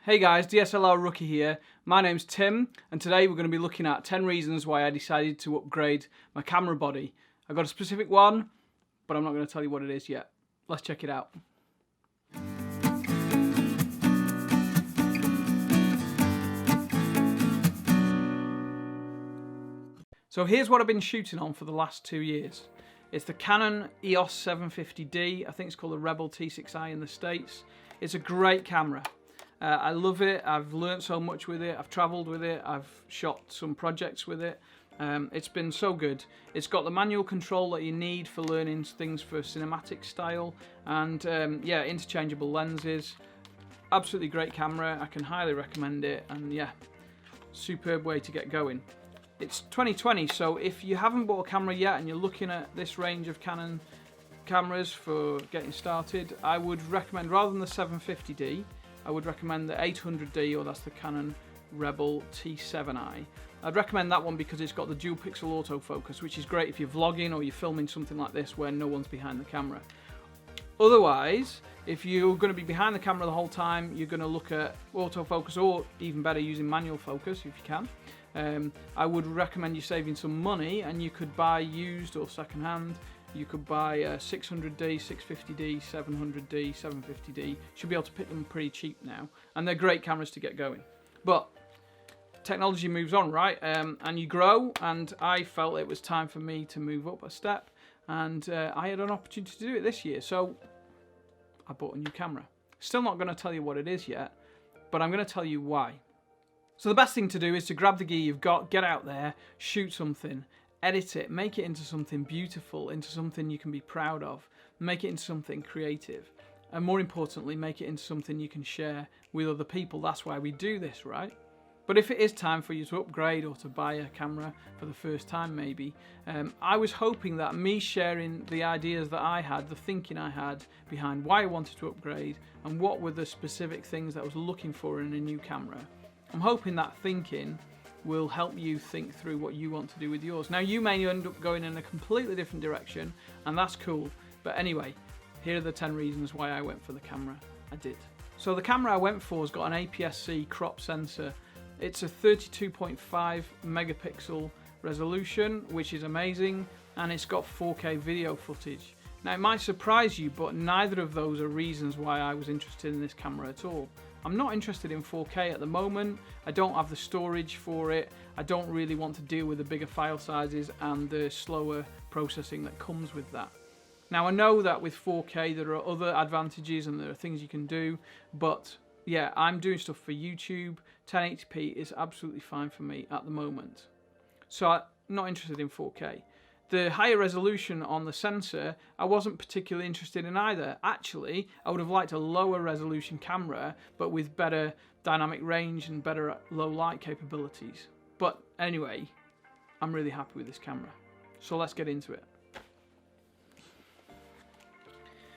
Hey guys, DSLR Rookie here. My name's Tim, and today we're going to be looking at 10 reasons why I decided to upgrade my camera body. I got a specific one, but I'm not going to tell you what it is yet. Let's check it out. So here's what I've been shooting on for the last 2 years. It's the Canon EOS 750D. I think it's called the Rebel T6i in the States. It's a great camera. I love it. I've learned so much with it. I've traveled with it. I've shot some projects with it. It's been so good. It's got the manual control that you need for learning things for cinematic style, and yeah, interchangeable lenses. Absolutely great camera. I can highly recommend it, and yeah, superb way to get going. It's 2020, so if you haven't bought a camera yet and you're looking at this range of Canon cameras for getting started, I would recommend, rather than the 750D, I would recommend the 800D, or that's the Canon Rebel T7i. I'd recommend that one because it's got the dual pixel autofocus, which is great if you're vlogging or you're filming something like this where no one's behind the camera. Otherwise, if you're going to be behind the camera the whole time, you're going to look at autofocus, or even better, using manual focus if you can. I would recommend you saving some money, and you could buy used or second-hand. You could buy a 600D, 650D, 700D, 750D. Should be able to pick them pretty cheap now, and they're great cameras to get going. But technology moves on, right? And you grow, and I felt it was time for me to move up a step, and I had an opportunity to do it this year, so I bought a new camera. Still not going to tell you what it is yet, but I'm going to tell you why. So the best thing to do is to grab the gear you've got, get out there, shoot something, edit it, make it into something beautiful, into something you can be proud of, make it into something creative, and more importantly, make it into something you can share with other people. That's why we do this, right? But if it is time for you to upgrade or to buy a camera for the first time maybe, I was hoping that me sharing the ideas that I had, the thinking I had behind why I wanted to upgrade and what were the specific things that I was looking for in a new camera, I'm hoping that thinking will help you think through what you want to do with yours. Now, you may end up going in a completely different direction, and that's cool. But anyway, here are the 10 reasons why I went for the camera I did. So the camera I went for has got an APS-C crop sensor. It's a 32.5 megapixel resolution, which is amazing, and it's got 4K video footage. Now, it might surprise you, but neither of those are reasons why I was interested in this camera at all. I'm not interested in 4K at the moment. I don't have the storage for it. I don't really want to deal with the bigger file sizes and the slower processing that comes with that. Now, I know that with 4K there are other advantages and there are things you can do, but yeah, I'm doing stuff for YouTube. 1080p is absolutely fine for me at the moment. So I'm not interested in 4K. The higher resolution on the sensor, I wasn't particularly interested in either. Actually, I would have liked a lower resolution camera, but with better dynamic range and better low light capabilities. But anyway, I'm really happy with this camera. So let's get into it.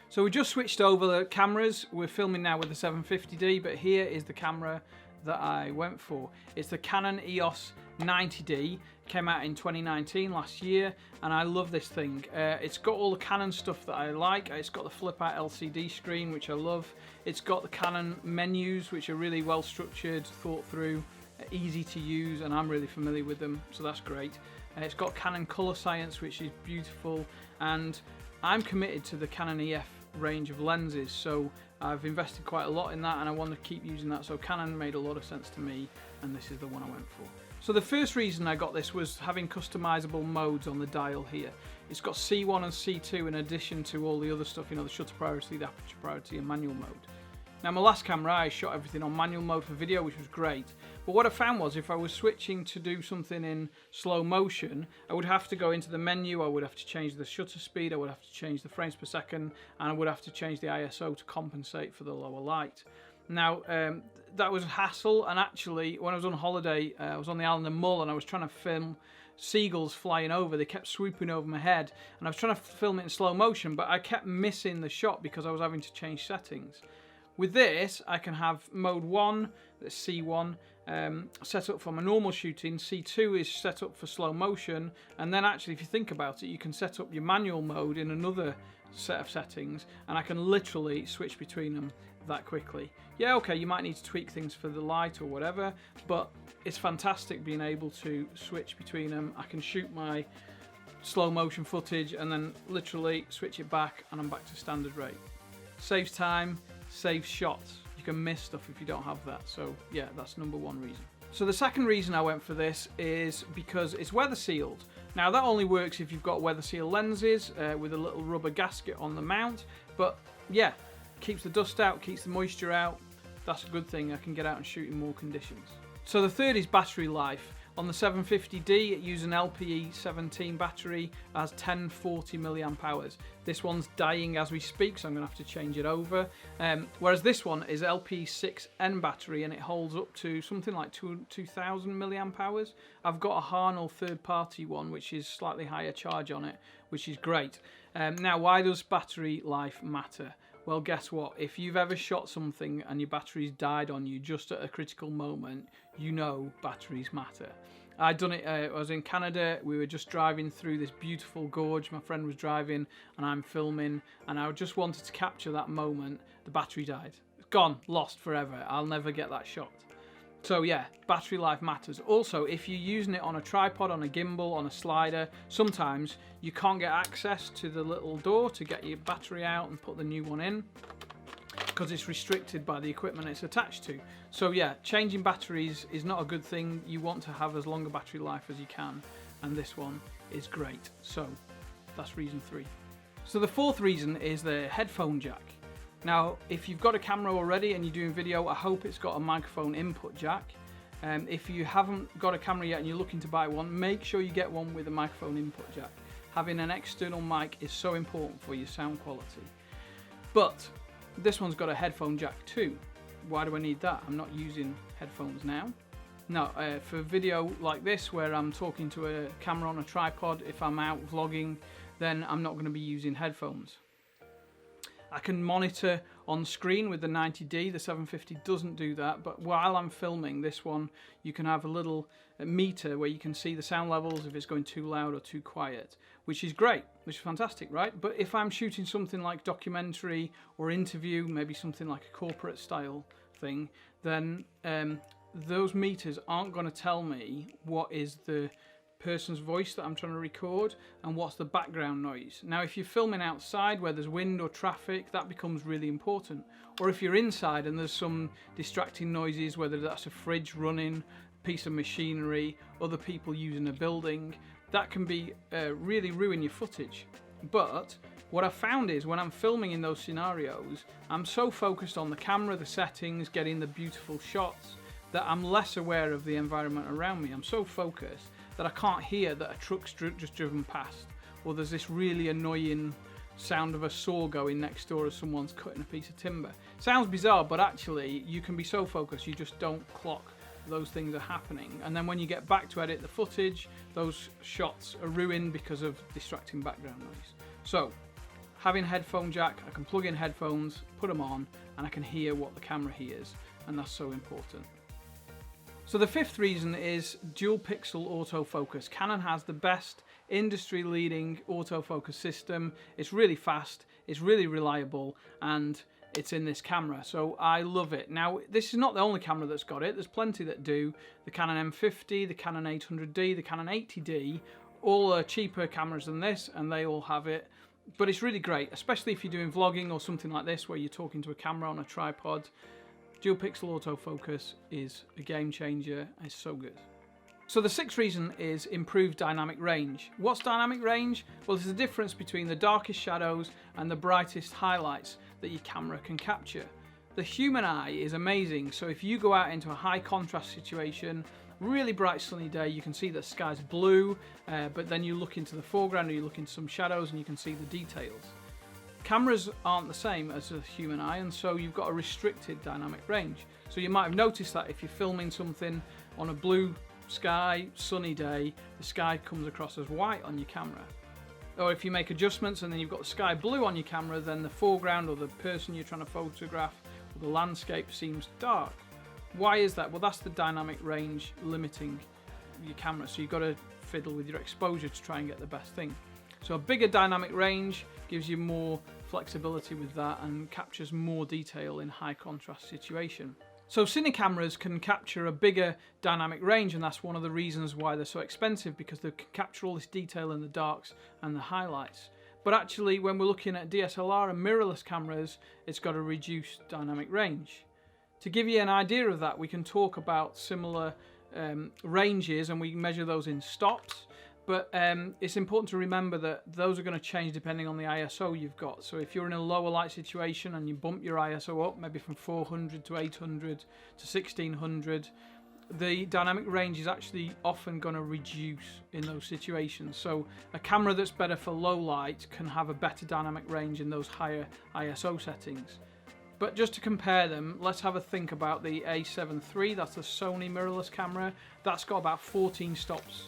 So we just switched over the cameras. We're filming now with the 750D, but here is the camera that I went for. It's the Canon EOS 90D. Came out in 2019, last year, and I love this thing. It's got all the Canon stuff that I like. It's got the flip out LCD screen, which I love. It's got the Canon menus, which are really well structured, thought through, easy to use, and I'm really familiar with them, so that's great. It's got Canon color science, which is beautiful, and I'm committed to the Canon EF range of lenses, so I've invested quite a lot in that, and I want to keep using that, so Canon made a lot of sense to me, and this is the one I went for. So the first reason I got this was having customizable modes on the dial here. It's got C1 and C2 in addition to all the other stuff, you know, the shutter priority, the aperture priority, and manual mode. Now, my last camera, I shot everything on manual mode for video, which was great. But what I found was if I was switching to do something in slow motion, I would have to go into the menu, I would have to change the shutter speed, I would have to change the frames per second, and I would have to change the ISO to compensate for the lower light. Now, that was a hassle, and actually, when I was on holiday, I was on the island of Mull, and I was trying to film seagulls flying over. They kept swooping over my head, and I was trying to film it in slow motion, but I kept missing the shot because I was having to change settings. With this, I can have mode 1, that's C1, set up for my normal shooting. C2 is set up for slow motion, and then actually, if you think about it, you can set up your manual mode in another set of settings, and I can literally switch between them that quickly. Yeah, okay, you might need to tweak things for the light or whatever, but it's fantastic being able to switch between them. I can shoot my slow motion footage and then literally switch it back and I'm back to standard rate. Saves time, saves shots. You can miss stuff if you don't have that. So yeah, that's number one reason. So the second reason I went for this is because it's weather sealed. Now that only works if you've got weather seal lenses with a little rubber gasket on the mount, but yeah, keeps the dust out, keeps the moisture out. That's a good thing. I can get out and shoot in more conditions. So the third is battery life. On the 750D, it uses an LPE17 battery, has 1040 milliamp hours. This one's dying as we speak, so I'm going to have to change it over. Whereas this one is LPE6N battery, and it holds up to something like 2000 milliamp hours. I've got a Harnell third-party one, which is slightly higher charge on it, which is great. Now, why does battery life matter? Well, guess what? If you've ever shot something and your batteries died on you just at a critical moment, you know batteries matter. I'd done it, I was in Canada, we were just driving through this beautiful gorge, my friend was driving and I'm filming, and I just wanted to capture that moment. The battery died. It's gone, lost forever. I'll never get that shot. So yeah, battery life matters. Also, if you're using it on a tripod, on a gimbal, on a slider, sometimes you can't get access to the little door to get your battery out and put the new one in because it's restricted by the equipment it's attached to. So yeah, changing batteries is not a good thing. You want to have as long a battery life as you can, and this one is great. So that's reason 3. So the fourth reason is the headphone jack. Now, if you've got a camera already and you're doing video, I hope it's got a microphone input jack. If you haven't got a camera yet and you're looking to buy one, make sure you get one with a microphone input jack. Having an external mic is so important for your sound quality. But this one's got a headphone jack too. Why do I need that? I'm not using headphones now. No, for video like this where I'm talking to a camera on a tripod, if I'm out vlogging, then I'm not going to be using headphones. I can monitor on screen with the 90D, the 750 doesn't do that, but while I'm filming this one, you can have a little meter where you can see the sound levels, if it's going too loud or too quiet, which is great, which is fantastic, right? But if I'm shooting something like documentary or interview, maybe something like a corporate style thing, then those meters aren't going to tell me what is the person's voice that I'm trying to record and what's the background noise. Now, if you're filming outside where there's wind or traffic, that becomes really important. Or if you're inside and there's some distracting noises, whether that's a fridge running, piece of machinery, other people using a building, that can be really ruin your footage. But what I found is when I'm filming in those scenarios, I'm so focused on the camera, the settings, getting the beautiful shots, that I'm less aware of the environment around me. I'm so focused that I can't hear that a truck's just driven past, or there's this really annoying sound of a saw going next door as someone's cutting a piece of timber. Sounds bizarre, but actually you can be so focused you just don't clock those things are happening, and then when you get back to edit the footage, those shots are ruined because of distracting background noise. So having headphone jack, I can plug in headphones, put them on, and I can hear what the camera hears, and that's so important. So the fifth reason is dual pixel autofocus. Canon has the best industry leading autofocus system. It's really fast, it's really reliable, and it's in this camera, so I love it. Now, this is not the only camera that's got it. There's plenty that do. The Canon M50, the Canon 800D, the Canon 80D, all are cheaper cameras than this, and they all have it. But it's really great, especially if you're doing vlogging or something like this where you're talking to a camera on a tripod. Dual pixel autofocus is a game changer. It's so good. So the sixth reason is improved dynamic range. What's dynamic range? Well, there's a difference between the darkest shadows and the brightest highlights that your camera can capture. The human eye is amazing, so if you go out into a high contrast situation, really bright sunny day, you can see the sky's blue, but then you look into the foreground or you look into some shadows and you can see the details. Cameras aren't the same as the human eye, and so you've got a restricted dynamic range. So you might have noticed that if you're filming something on a blue sky, sunny day, the sky comes across as white on your camera. Or if you make adjustments and then you've got the sky blue on your camera, then the foreground or the person you're trying to photograph or the landscape seems dark. Why is that? Well, that's the dynamic range limiting your camera, so you've got to fiddle with your exposure to try and get the best thing. So a bigger dynamic range gives you more flexibility with that and captures more detail in high contrast situation. So cine cameras can capture a bigger dynamic range, and that's one of the reasons why they're so expensive, because they can capture all this detail in the darks and the highlights. But actually, when we're looking at DSLR and mirrorless cameras, it's got a reduced dynamic range. To give you an idea of that, we can talk about similar ranges, and we measure those in stops. But it's important to remember that those are going to change depending on the ISO you've got. So if you're in a lower light situation and you bump your ISO up, maybe from 400 to 800 to 1600, the dynamic range is actually often going to reduce in those situations. So a camera that's better for low light can have a better dynamic range in those higher ISO settings. But just to compare them, let's have a think about the A7 III. That's a Sony mirrorless camera. That's got about 14 stops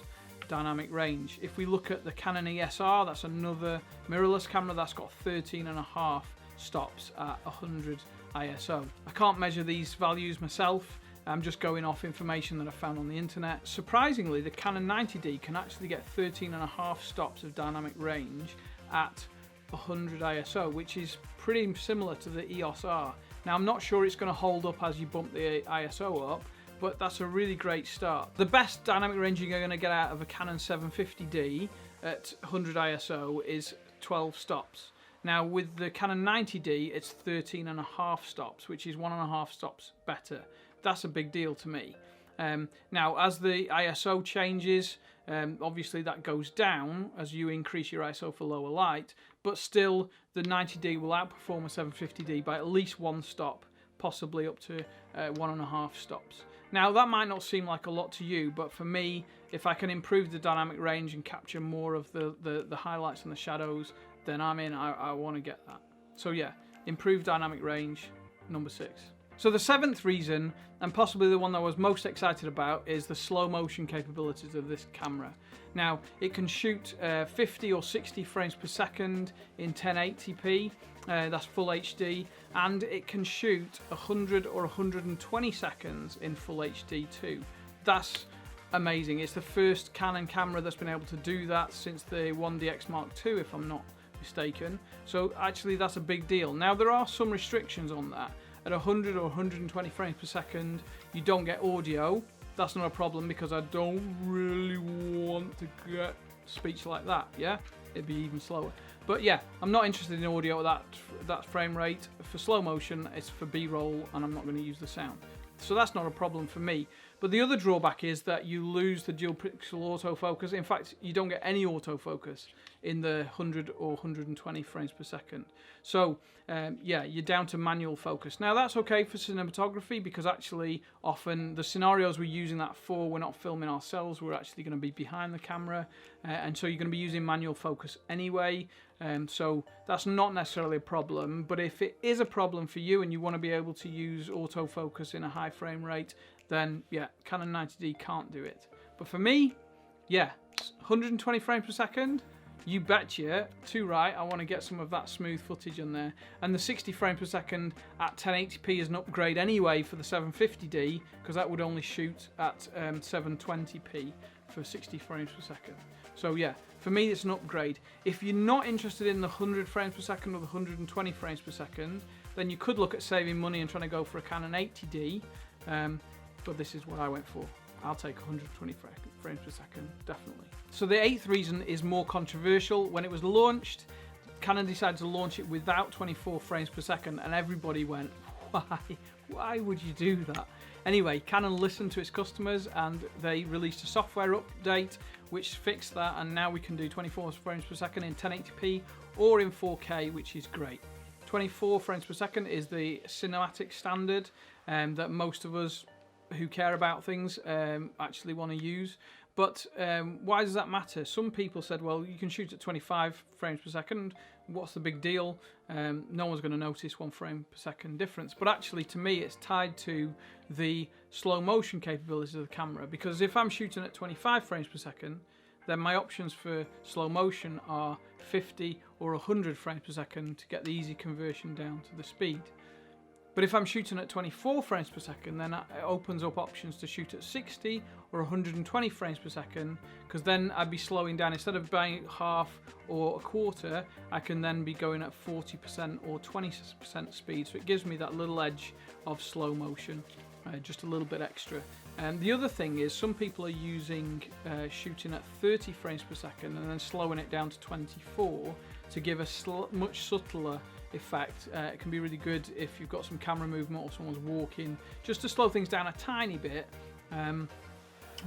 dynamic range. If we look at the Canon ESR, that's another mirrorless camera, that's got 13.5 stops at 100 ISO. I can't measure these values myself, I'm just going off information that I found on the internet. Surprisingly, the Canon 90D can actually get 13.5 stops of dynamic range at 100 ISO, which is pretty similar to the EOS R. Now I'm not sure it's going to hold up as you bump the ISO up, but that's a really great start. The best dynamic range you're going to get out of a Canon 750D at 100 ISO is 12 stops. Now with the Canon 90D, it's 13.5 stops, which is 1.5 stops better. That's a big deal to me. Now as the ISO changes, obviously that goes down as you increase your ISO for lower light, but still the 90D will outperform a 750D by at least 1 stop, possibly up to 1.5 stops. Now that might not seem like a lot to you, but for me, if I can improve the dynamic range and capture more of the highlights and the shadows, then I'm in. I want to get that. So yeah, improved dynamic range, number 6. So the 7th reason, and possibly the one that I was most excited about, is the slow motion capabilities of this camera. Now it can shoot 50 or 60 frames per second in 1080p, that's full HD, and it can shoot 100 or 120 seconds in full HD too. That's amazing. It's the first Canon camera that's been able to do that since the 1DX Mark II, if I'm not mistaken. So actually that's a big deal. Now there are some restrictions on that. At 100 or 120 frames per second, you don't get audio. That's not a problem because I don't really want to get speech like that, yeah? It'd be even slower. But yeah, I'm not interested in audio at that frame rate. For slow motion, it's for B-roll, and I'm not going to use the sound. So that's not a problem for me. But the other drawback is that you lose the dual pixel autofocus. In fact, you don't get any autofocus in the 100 or 120 frames per second. So yeah, you're down to manual focus. Now that's okay for cinematography because actually often the scenarios we're using that for, we're not filming ourselves, we're actually going to be behind the camera, and so you're going to be using manual focus anyway. So that's not necessarily a problem, but if it is a problem for you and you want to be able to use autofocus in a high frame rate, then yeah, Canon 90D can't do it. But for me, yeah, 120 frames per second, you betcha, too right, I want to get some of that smooth footage in there. And the 60 frames per second at 1080p is an upgrade anyway for the 750D, because that would only shoot at 720p for 60 frames per second. So yeah, for me it's an upgrade. If you're not interested in the 100 frames per second or the 120 frames per second, then you could look at saving money and trying to go for a Canon 80D, but this is what I went for. I'll take 120 frames per second, definitely. So the 8th reason is more controversial. When it was launched, Canon decided to launch it without 24 frames per second, and everybody went, why? Why would you do that? Anyway, Canon listened to its customers and they released a software update which fixed that, and now we can do 24 frames per second in 1080p or in 4K, which is great. 24 frames per second is the cinematic standard that most of us who care about things actually want to use. But why does that matter? Some people said, well, you can shoot at 25 frames per second. What's the big deal? No one's going to notice 1 frame per second difference. But actually, to me, it's tied to the slow motion capabilities of the camera. Because if I'm shooting at 25 frames per second, then my options for slow motion are 50 or 100 frames per second to get the easy conversion down to the speed. But if I'm shooting at 24 frames per second, then it opens up options to shoot at 60 or 120 frames per second, because then I'd be slowing down. Instead of buying half or a quarter, I can then be going at 40% or 20% speed. So it gives me that little edge of slow motion, just a little bit extra. And the other thing is, some people are using shooting at 30 frames per second and then slowing it down to 24 to give a much subtler effect. It can be really good if you've got some camera movement or someone's walking, just to slow things down a tiny bit,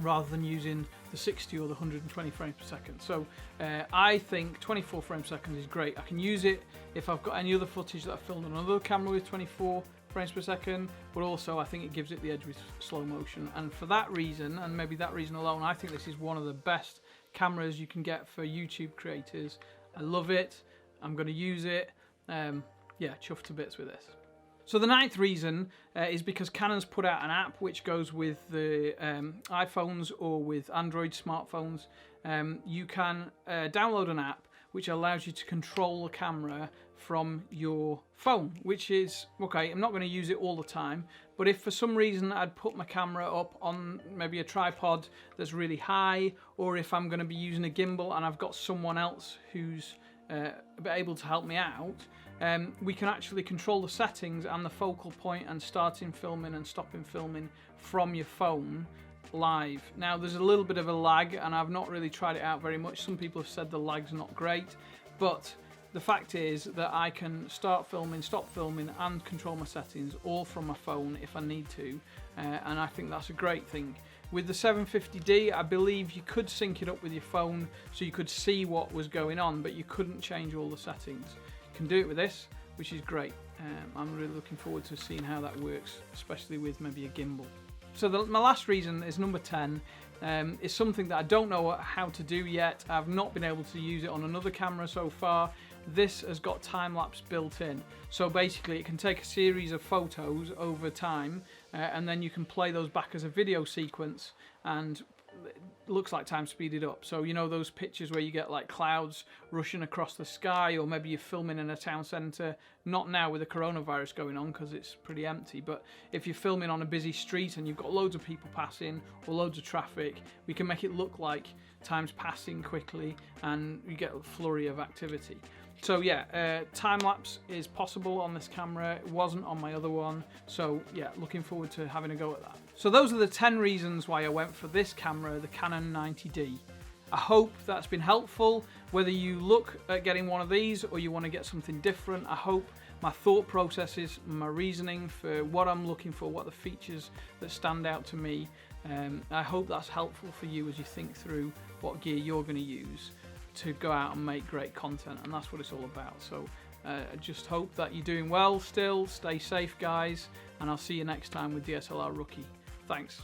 rather than using the 60 or the 120 frames per second. So I think 24 frames per second is great. I can use it if I've got any other footage that I filmed on another camera with 24 frames per second, but also I think it gives it the edge with slow motion. And for that reason, and maybe that reason alone, I think this is one of the best cameras you can get for YouTube creators. I love it. I'm going to use it. Yeah, chuffed to bits with this. So the 9th reason is because Canon's put out an app which goes with the iPhones or with Android smartphones. You can download an app which allows you to control the camera from your phone, which is, okay, I'm not going to use it all the time, but if for some reason I'd put my camera up on maybe a tripod that's really high, or if I'm going to be using a gimbal and I've got someone else who's able to help me out, we can actually control the settings and the focal point and starting filming and stopping filming from your phone live. Now there's a little bit of a lag, and I've not really tried it out very much. Some people have said the lag's not great, but the fact is that I can start filming, stop filming, and control my settings all from my phone if I need to, and I think that's a great thing. With the 750D, I believe you could sync it up with your phone so you could see what was going on, but you couldn't change all the settings. You can do it with this, which is great. I'm really looking forward to seeing how that works, especially with maybe a gimbal. So my last reason is number 10. Is something that I don't know how to do yet. I've not been able to use it on another camera so far. This has got time-lapse built in. So basically it can take a series of photos over time, and then you can play those back as a video sequence, and it looks like time speeded up. So you know those pictures where you get like clouds rushing across the sky, or maybe you're filming in a town centre, not now with the coronavirus going on because it's pretty empty, but if you're filming on a busy street and you've got loads of people passing or loads of traffic, we can make it look like time's passing quickly and you get a flurry of activity. So yeah, time-lapse is possible on this camera. It wasn't on my other one. So yeah, looking forward to having a go at that. So those are the 10 reasons why I went for this camera, the Canon 90D. I hope that's been helpful. Whether you look at getting one of these or you want to get something different, I hope my thought processes, my reasoning for what I'm looking for, what the features that stand out to me, I hope that's helpful for you as you think through what gear you're going to use to go out and make great content, and that's what it's all about. So I just hope that you're doing well still. Stay safe, guys, and I'll see you next time with DSLR Rookie. Thanks.